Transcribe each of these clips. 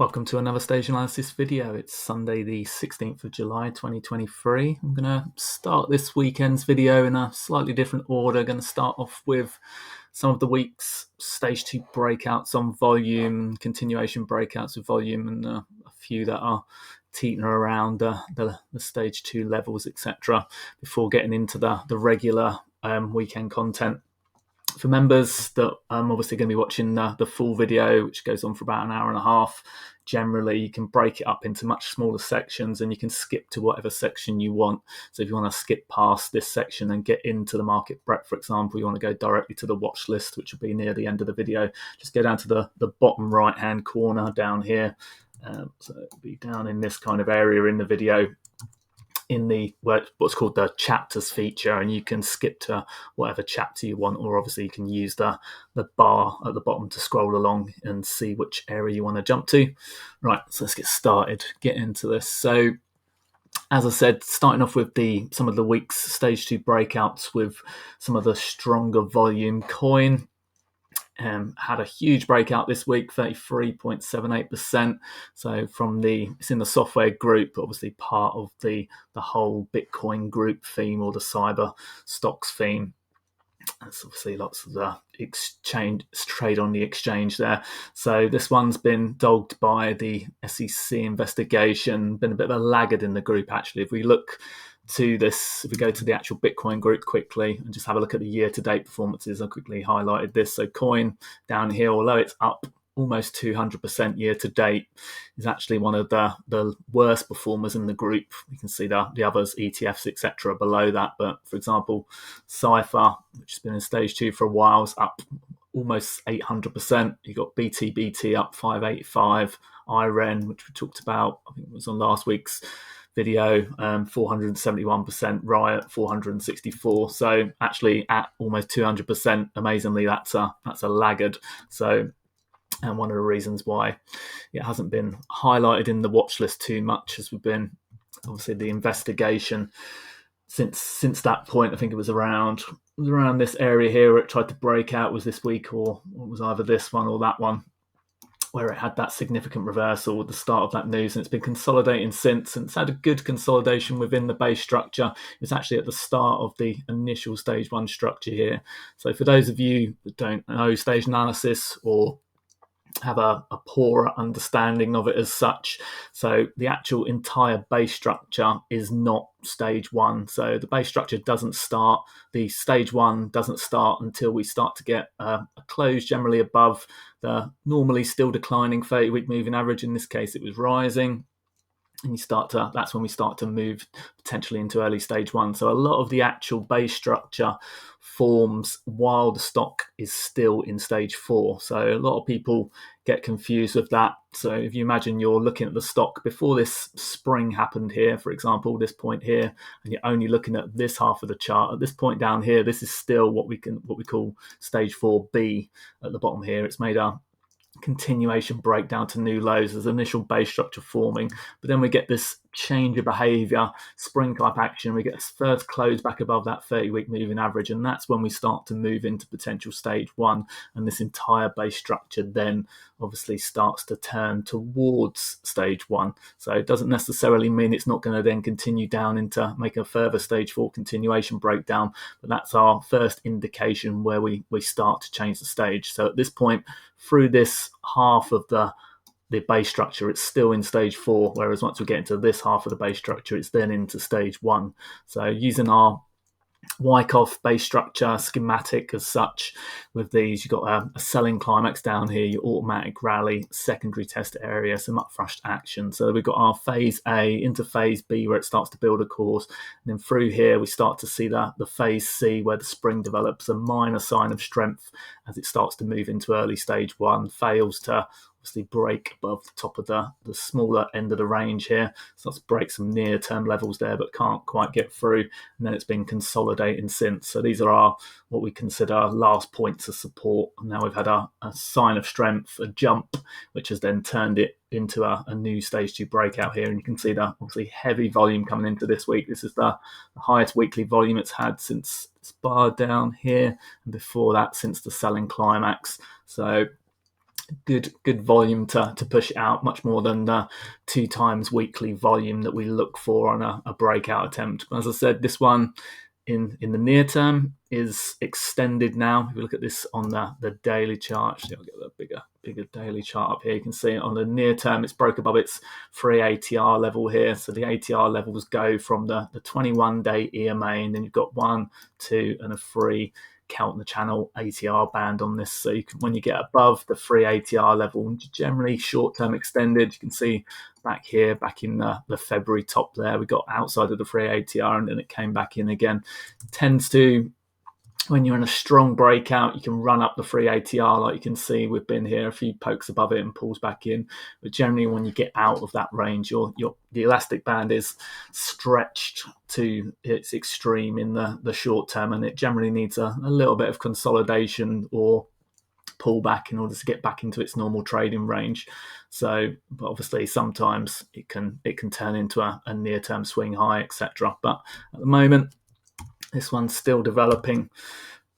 Welcome to another stage analysis video. It's Sunday the 16th of July 2023. I'm going to start this weekend's video in a slightly different order. Going to start off with some of the week's stage 2 breakouts on volume, continuation breakouts with volume, and a few that are teetering around the stage 2 levels, etc. before getting into the regular weekend content. For members that I'm obviously going to be watching the full video, which goes on for about an hour and a half, generally you can break it up into much smaller sections and you can skip to whatever section you want. So if you want to skip past this section and get into the market prep, for example, you want to go directly to the watch list, which will be near the end of the video. Just go down to the bottom right hand corner down here. So it'll be down in this kind of area in the video, in the what's called the chapters feature, and you can skip to whatever chapter you want, or obviously you can use the bar at the bottom to scroll along and see which area you want to jump to. Right, so let's get started, get into this. So as I said, starting off with some of the week's stage 2 breakouts with some of the stronger volume coin. Had a huge breakout this week, 33.78%. So it's in the software group, obviously part of the whole Bitcoin group theme, or the cyber stocks theme. That's obviously lots of the exchange trade on the exchange there. So this one's been dogged by the SEC investigation, been a bit of a laggard in the group actually. If we look to this, if we go to the actual Bitcoin group quickly and just have a look at the year-to-date performances, I quickly highlighted this. So coin down here, although it's up almost 200% year-to-date, is actually one of the worst performers in the group. You can see the others, ETFs, etc., below that. But for example, Cypher, which has been in stage 2 for a while, is up almost 800%. You've got BT up 585, IREN, which we talked about, I think it was on last week's video, 471%, Riot 464. So actually at almost 200%, amazingly, that's a laggard. So, and one of the reasons why it hasn't been highlighted in the watch list too much has been obviously the investigation. Since that point, I think it was around this area here where it tried to break out, was this week, or it was either this one or that one, where it had that significant reversal at the start of that news, and it's been consolidating since, and it's had a good consolidation within the base structure. It's actually at the start of the initial stage 1 structure here. So for those of you that don't know stage analysis or have a poorer understanding of it as such, so the actual entire base structure is not stage 1. So the base structure doesn't start, the stage 1 doesn't start until we start to get a close generally above the normally still declining 30-week moving average. In this case it was rising, and that's when we start to move potentially into early stage 1. So a lot of the actual base structure forms while the stock is still in stage 4. So a lot of people get confused with that. So if you imagine you're looking at the stock before this spring happened here, for example, this point here, and you're only looking at this half of the chart, at this point down here, this is still what we call stage 4B at the bottom here. It's made a continuation breakdown to new lows as initial base structure forming, but then we get this change of behavior, spring type action. We get a first close back above that 30-week moving average, and that's when we start to move into potential stage 1, and this entire base structure then obviously starts to turn towards stage 1. So it doesn't necessarily mean it's not going to then continue down into make a further stage 4 continuation breakdown, but that's our first indication where we start to change the stage. So at this point, through this half of the base structure, it's still in stage 4, whereas once we get into this half of the base structure, it's then into stage 1. So using our Wyckoff base structure schematic as such, with these, you've got a selling climax down here, your automatic rally, secondary test area, some upthrust action. So we've got our phase A into phase B where it starts to build a course, and then through here we start to see the phase C where the spring develops a minor sign of strength as it starts to move into early stage 1, fails to obviously break above the top of the smaller end of the range here. Starts to break some near-term levels there, but can't quite get through. And then it's been consolidating since. So these are what we consider last points of support. And now we've had a sign of strength, a jump, which has then turned it into a new stage 2 breakout here. And you can see the obviously heavy volume coming into this week. This is the highest weekly volume it's had since this bar down here, and before that since the selling climax. So good volume to push it out, much more than the 2 times weekly volume that we look for on a breakout attempt. But as I said, this one in the near term is extended now. If you look at this on the daily chart, I'll get a bigger daily chart up here. You can see on the near term, it's broke above its free ATR level here. So the ATR levels go from the 21-day EMA, and then you've got 1, 2, and a 3 count the channel ATR band on this. So when you get above the free ATR level, generally short-term extended, you can see back here, back in the February top there, we got outside of the free ATR and then it came back in again. It tends to, when you're in a strong breakout, you can run up the free ATR, like you can see we've been here, a few pokes above it and pulls back in. But generally, when you get out of that range, the elastic band is stretched to its extreme in the short term, and it generally needs a little bit of consolidation or pullback in order to get back into its normal trading range. So, but obviously, sometimes it can turn into a near-term swing high, etc. But at the moment, this one's still developing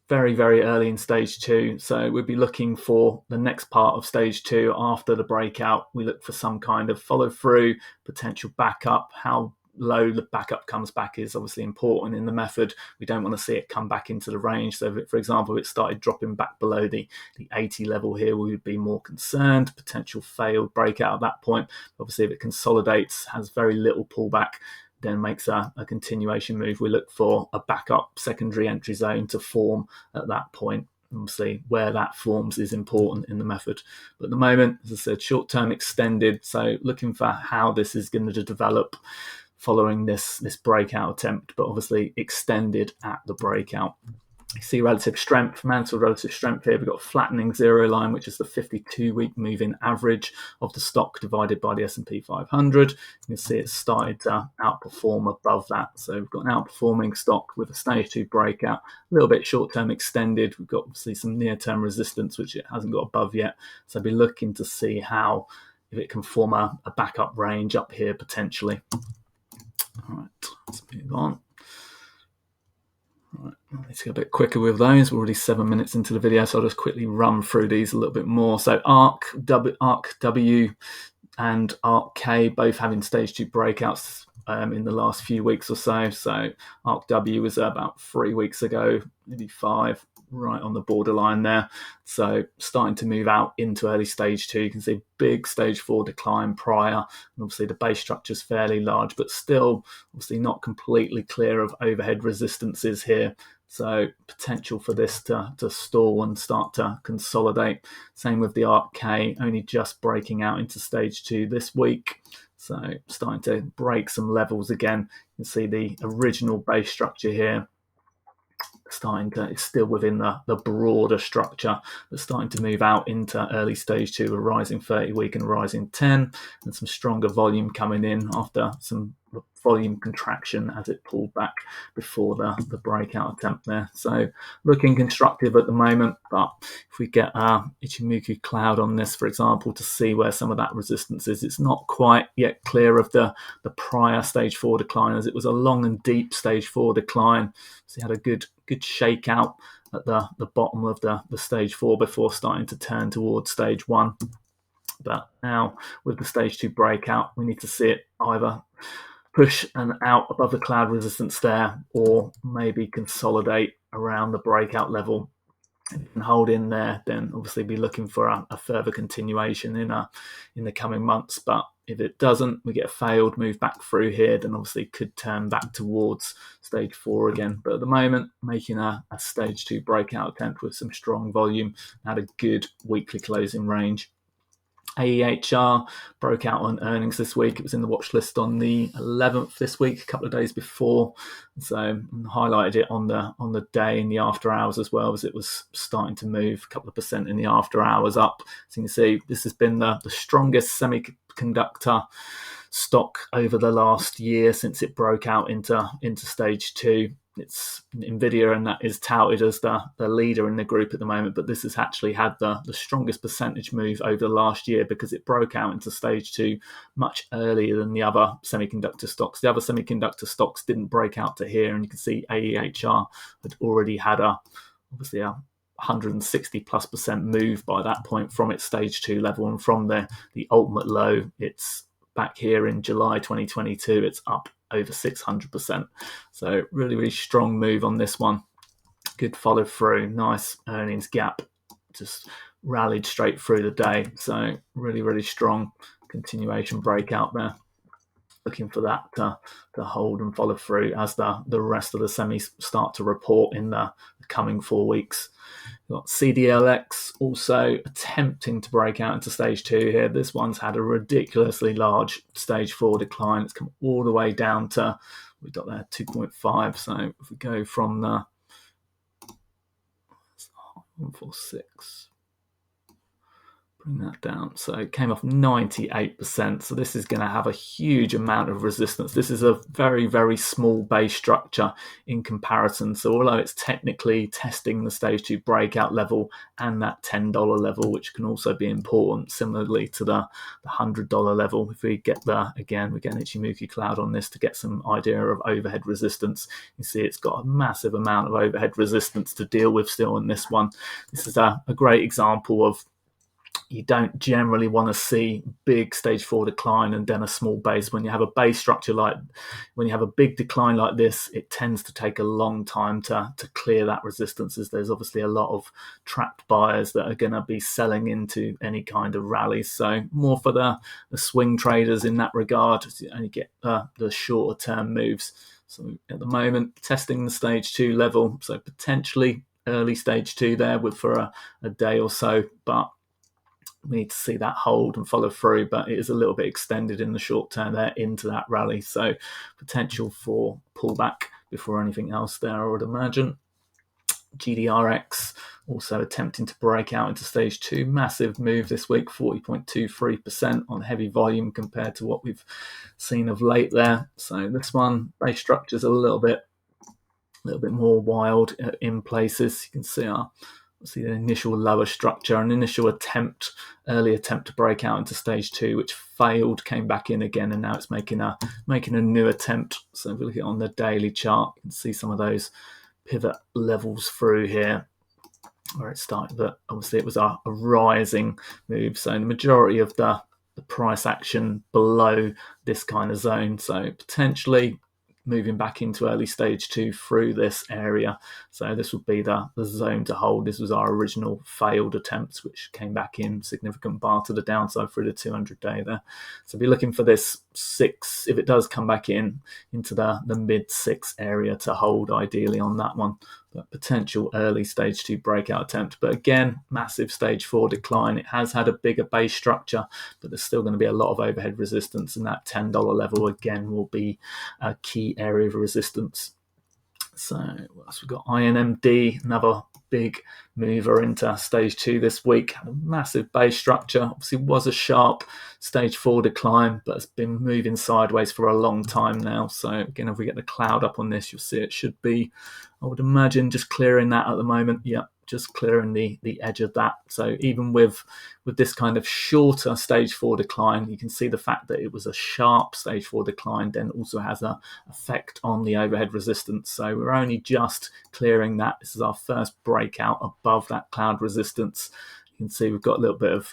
very, very early in stage 2. So we'd be looking for the next part of stage 2 after the breakout. We look for some kind of follow through, potential backup. How low the backup comes back is obviously important in the method. We don't want to see it come back into the range. So if, for example, it started dropping back below the 80 level here, we would be more concerned. Potential failed breakout at that point. Obviously, if it consolidates, has very little pullback, then makes a continuation move, we look for a backup secondary entry zone to form at that point. Obviously, where that forms is important in the method. But at the moment, as I said, short-term extended, so looking for how this is going to develop following this breakout attempt, but obviously extended at the breakout. You see relative strength, mantled relative strength here. We've got a flattening zero line, which is the 52-week moving average of the stock divided by the S&P 500. You can see it started to outperform above that. So we've got an outperforming stock with a stage 2 breakout, a little bit short-term extended. We've got obviously some near-term resistance, which it hasn't got above yet. So I'll be looking to see if it can form a backup range up here potentially. All right, let's move on. Right, let's go a bit quicker with those. We're already 7 minutes into the video, so I'll just quickly run through these a little bit more. So ARC W and ARC K both having stage 2 breakouts in the last few weeks or so. So ARC W was about 3 weeks ago, maybe 5, right on the borderline there. So starting to move out into early stage 2. You can see big stage 4 decline prior. And obviously the base structure is fairly large, but still obviously not completely clear of overhead resistances here. So potential for this to stall and start to consolidate. Same with the ARC K, only just breaking out into stage 2 this week. So starting to break some levels again. You can see the original base structure here. It's still within the broader structure, but starting to move out into early stage 2, a rising 30-week and rising 10, and some stronger volume coming in after some volume contraction as it pulled back before the breakout attempt there. So looking constructive at the moment, but if we get Ichimoku cloud on this, for example, to see where some of that resistance is, it's not quite yet clear of the prior stage 4 decline, as it was a long and deep stage 4 decline. So you had a good shakeout at the bottom of the stage 4 before starting to turn towards stage 1. But now with the stage 2 breakout, we need to see it either push and out above the cloud resistance there, or maybe consolidate around the breakout level. If you can hold in there, then obviously be looking for a further continuation in the coming months. But if it doesn't, we get a failed move back through here, then obviously could turn back towards stage 4 again. But at the moment, making a stage 2 breakout attempt with some strong volume, had a good weekly closing range. AEHR broke out on earnings this week. It was in the watch list on the 11th this week, a couple of days before. So highlighted it on the day in the after hours as well, as it was starting to move a couple of percent in the after hours up. So you can see this has been the strongest semiconductor stock over the last year since it broke out into stage 2. It's NVIDIA, and that is touted as the leader in the group at the moment, but this has actually had the strongest percentage move over the last year because it broke out into stage 2 much earlier than the other semiconductor stocks. The other semiconductor stocks didn't break out to here, and you can see AEHR had already had obviously a 160+% move by that point from its stage 2 level, and from the ultimate low, it's back here in July 2022, it's up over 600%. So really strong move on this one. Good follow through, nice earnings gap, just rallied straight through the day. So really strong continuation breakout there. Looking for that to hold and follow through as the rest of the semis start to report in the coming 4 weeks. We've got CDLX also attempting to break out into stage 2 here. This one's had a ridiculously large stage 4 decline. It's come all the way down to, we've got there 2.5. So if we go from the 146, bring that down. So it came off 98%. So this is going to have a huge amount of resistance. This is a very small base structure in comparison. So although it's technically testing the stage 2 breakout level and that $10 level, which can also be important, similarly to the $100 level, if we get the, again, we get an Ichimoku cloud on this to get some idea of overhead resistance. You see it's got a massive amount of overhead resistance to deal with still in this one. This is a great example of, you don't generally want to see big stage 4 decline and then a small base. When you have a base structure like, when you have a big decline like this, it tends to take a long time to clear that resistance, as there's obviously a lot of trapped buyers that are going to be selling into any kind of rallies. So more for the swing traders in that regard, you only get the shorter term moves. So at the moment, testing the stage 2 level, so potentially early stage 2 there for a day or so, but we need to see that hold and follow through, but it is a little bit extended in the short term there into that rally. So potential for pullback before anything else there, I would imagine. GDRX also attempting to break out into stage 2. Massive move this week, 40.23% on heavy volume compared to what we've seen of late there. So this one, base structure's a little bit more wild in places. You can see the initial lower structure, an initial early attempt to break out into stage 2, which failed, came back in again, and now it's making a new attempt. So if we look at it on the daily chart, you can see some of those pivot levels through here where it started, but obviously it was a rising move. So the majority of the price action below this kind of zone. So potentially moving back into early stage 2 through this area. So this would be the zone to hold. This was our original failed attempts, which came back in, significant bar to the downside through the 200-day there. So be looking for this 6, if it does come back into the mid 6 area to hold ideally on that one. But potential early stage 2 breakout attempt. But again, massive stage 4 decline. It has had a bigger base structure, but there's still going to be a lot of overhead resistance, and that $10 level again will be a key area of resistance. So what else? We've got IMND, another big mover into stage 2 this week. Had a massive base structure. Obviously was a sharp stage 4 decline, but it's been moving sideways for a long time now. So again, if we get the cloud up on this, you'll see it should be, I would imagine, just clearing that at the moment. Yeah, just clearing the edge of that. So even with this kind of shorter stage 4 decline, you can see the fact that it was a sharp stage 4 decline then also has an effect on the overhead resistance. So we're only just clearing that. This is our first breakout above that cloud resistance. You can see we've got a little bit of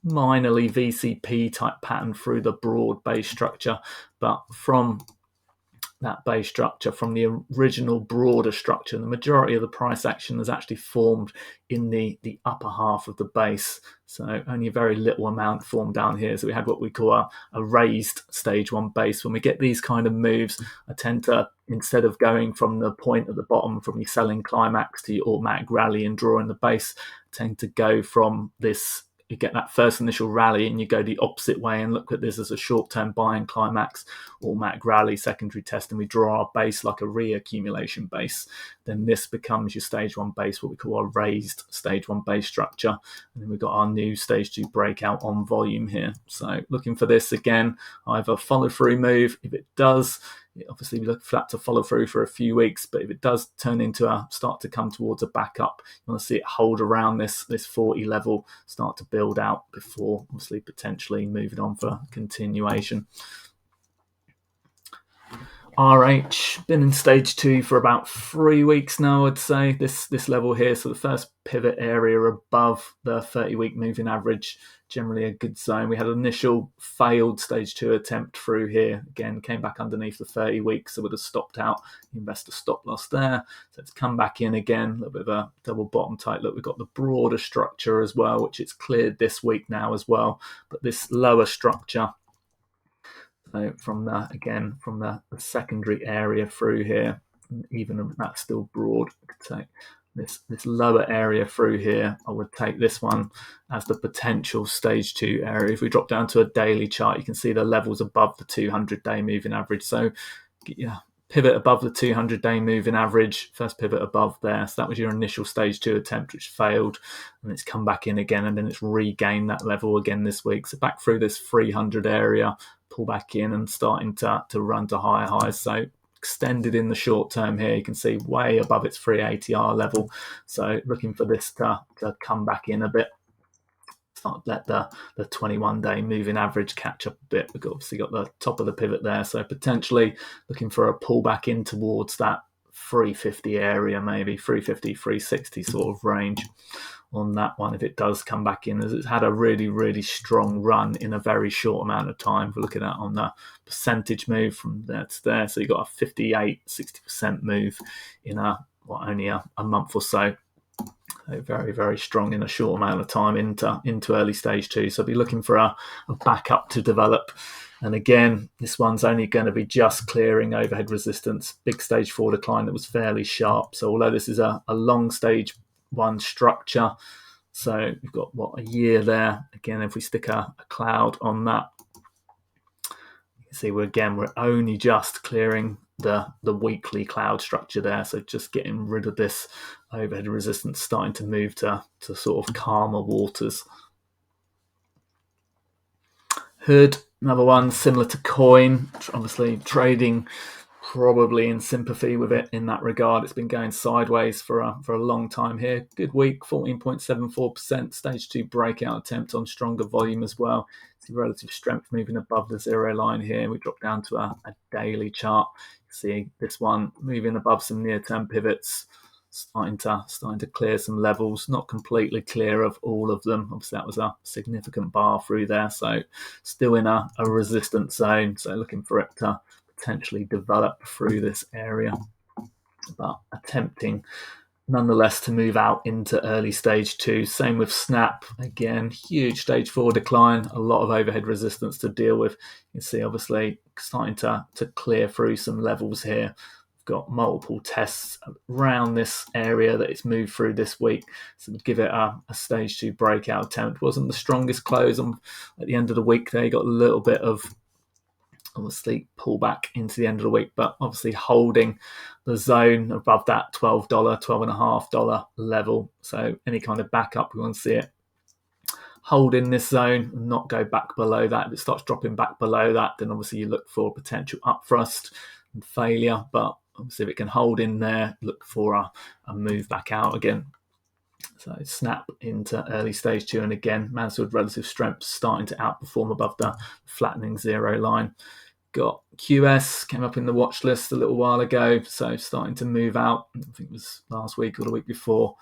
minorly VCP type pattern through the broad base structure, but from that base structure, from the original broader structure, the majority of the price action has actually formed in the upper half of the base. So only a very little amount formed down here. So we had what we call a raised stage 1 base. When we get these kind of moves, I tend to, instead of going from the point at the bottom from your selling climax to your automatic rally and drawing the base, I tend to go from this, you get that first initial rally and you go the opposite way and look at this as a short-term buying climax, automatic rally, secondary test, and we draw our base like a reaccumulation base. Then this becomes your stage 1 base, what we call our raised stage 1 base structure. And then we've got our new stage 2 breakout on volume here. So looking for this again, either follow through move. If it does, obviously we look for that to follow through for a few weeks, but if it does turn into start to come towards a backup, you want to see it hold around this 40 level, start to build out before obviously potentially moving on for continuation. RH, been in stage 2 for about 3 weeks now, I'd say, this level here. So the first pivot area above the 30-week moving average, generally a good zone. We had an initial failed stage 2 attempt through here. Again, came back underneath the 30 weeks, so would have stopped out the investor stop loss there. So it's come back in again, a little bit of a double bottom tight look. We've got the broader structure as well, which it's cleared this week now as well. But this lower structure, so from the secondary area through here, even that's still broad, I could take this lower area through here. I would take this one as the potential stage 2 area. If we drop down to a daily chart, you can see the levels above the 200-day moving average. So yeah, pivot above the 200-day moving average, first pivot above there. So that was your initial stage 2 attempt, which failed, and it's come back in again, and then it's regained that level again this week. So back through this 300 area, pull back in and starting to run to higher highs. So extended in the short term here, you can see way above its 380R level. So looking for this to come back in a bit. Let the 21-day moving average catch up a bit. We've obviously got the top of the pivot there, so potentially looking for a pullback in towards that 350 area, maybe 350, 360 sort of range on that one if it does come back in, as it's had a really, really strong run in a very short amount of time. If we're looking at on the percentage move from there to there, so you've got a 58, 60% move in only a month or so. Very, very strong in a short amount of time into early stage 2. So be looking for a backup to develop. And again, this one's only going to be just clearing overhead resistance. Big stage 4 decline that was fairly sharp. So although this is a long stage 1 structure, so you've got a year there. Again, if we stick a cloud on that, you can see we're only just clearing the weekly cloud structure there. So just getting rid of this overhead resistance, starting to move to sort of calmer waters. Hood, another one similar to coin, obviously trading probably in sympathy with it in that regard. It's been going sideways for a long time here. Good week, 14.74%, stage 2 breakout attempt on stronger volume as well. See relative strength moving above the 0 line here. We drop down to a daily chart. See this one moving above some near-term pivots, starting to clear some levels. Not completely clear of all of them. Obviously, that was a significant bar through there, so still in a resistance zone. So looking for it to potentially develop through this area, but attempting nonetheless to move out into early stage 2. Same with Snap. Again, huge stage 4 decline, a lot of overhead resistance to deal with. You can see obviously starting to clear through some levels here. We've got multiple tests around this area that it's moved through this week. So give it a stage 2 breakout attempt. Wasn't the strongest close at the end of the week there. You got a little bit of obviously pull back into the end of the week, but obviously holding the zone above that $12, $12.50 level. So any kind of backup, we want to see it hold in this zone and not go back below that. If it starts dropping back below that, then obviously you look for potential upthrust and failure. But obviously if it can hold in there, look for a move back out again. So Snap into early stage 2, and again, Mansfield relative strength starting to outperform above the flattening 0 line. Got QS, came up in the watch list a little while ago, so starting to move out. I think it was last week or the week before.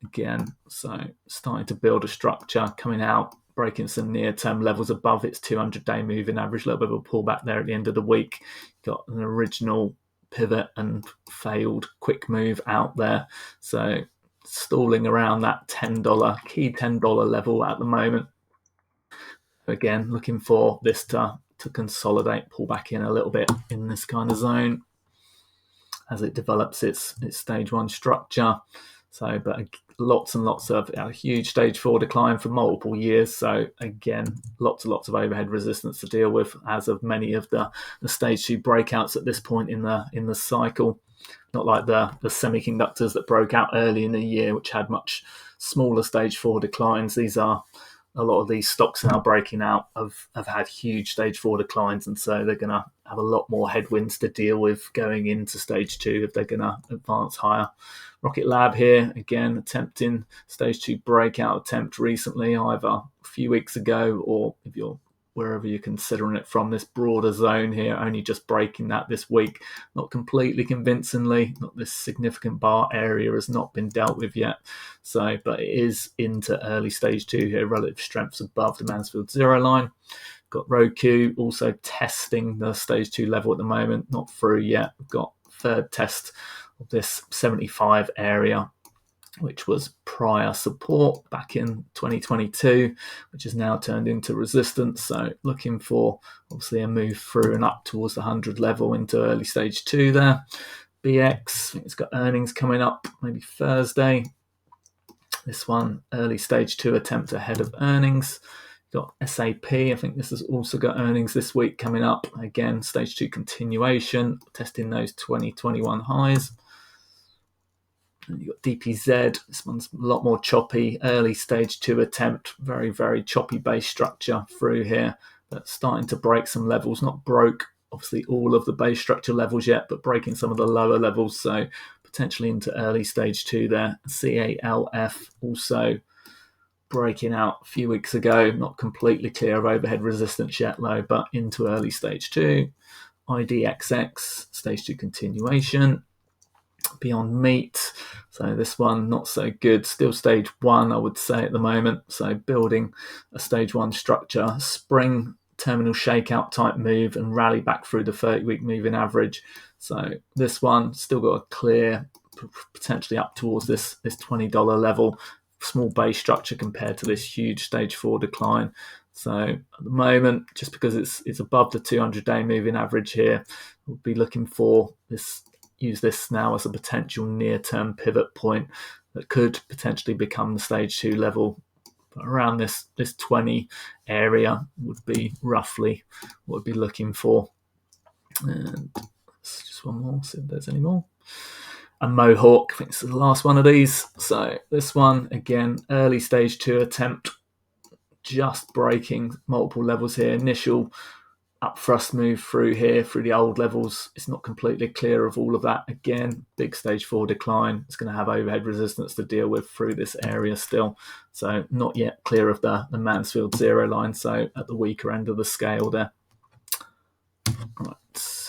Again, so starting to build a structure, coming out, breaking some near-term levels above its 200-day moving average. A little bit of a pullback there at the end of the week. Got an original pivot and failed quick move out there. So stalling around that key $10 level at the moment. Again, looking for this to consolidate, pull back in a little bit in this kind of zone as it develops its stage 1 structure. So, but lots and lots of a huge stage 4 decline for multiple years. So again, lots and lots of overhead resistance to deal with, as of many of the stage 2 breakouts at this point in the cycle. Not like the semiconductors that broke out early in the year, which had much smaller stage 4 declines. These are a lot of these stocks now breaking out have had huge stage 4 declines, and so they're going to have a lot more headwinds to deal with going into stage 2 if they're going to advance higher. Rocket Lab here, again, attempting stage 2 breakout attempt recently, either a few weeks ago or if you're wherever you're considering it from, this broader zone here, only just breaking that this week, not completely convincingly. Not this significant bar area has not been dealt with yet, so but it is into early stage 2 here. Relative strengths above the Mansfield zero line. Got Roku also testing the stage 2 level at the moment, not through yet. We've got third test of this 75 area, which was prior support back in 2022, which has now turned into resistance. So looking for obviously a move through and up towards the 100 level into early stage 2 there. BX, I think it's got earnings coming up maybe Thursday. This one, early stage 2 attempt ahead of earnings. Got SAP, I think this has also got earnings this week coming up. Again, stage 2 continuation, testing those 2021 highs. And you've got DPZ, this one's a lot more choppy, early stage 2 attempt, very, very choppy base structure through here, but starting to break some levels, not broke obviously all of the base structure levels yet, but breaking some of the lower levels, so potentially into early stage 2 there. CALF also breaking out a few weeks ago, not completely clear of overhead resistance yet though, but into early stage 2. IDXX, stage 2 continuation. Beyond Meat, so this one not so good, still stage 1 I would say at the moment, so building a stage 1 structure, spring terminal shakeout type move and rally back through the 30-week moving average. So this one still got a clear, potentially up towards this $20 level, small base structure compared to this huge stage 4 decline. So at the moment, just because it's above the 200-day moving average here, we'll be looking for this. Use this now as a potential near-term pivot point that could potentially become the stage 2 level. But around this 20 area would be roughly what we'd be looking for. And just one more, see if there's any more. A Mohawk, I think this is the last one of these. So this one, again, early stage 2 attempt, just breaking multiple levels here. Initial up thrust move through here, through the old levels. It's not completely clear of all of that. Again, big stage 4 decline. It's going to have overhead resistance to deal with through this area still. So not yet clear of the Mansfield zero line. So at the weaker end of the scale there. Right.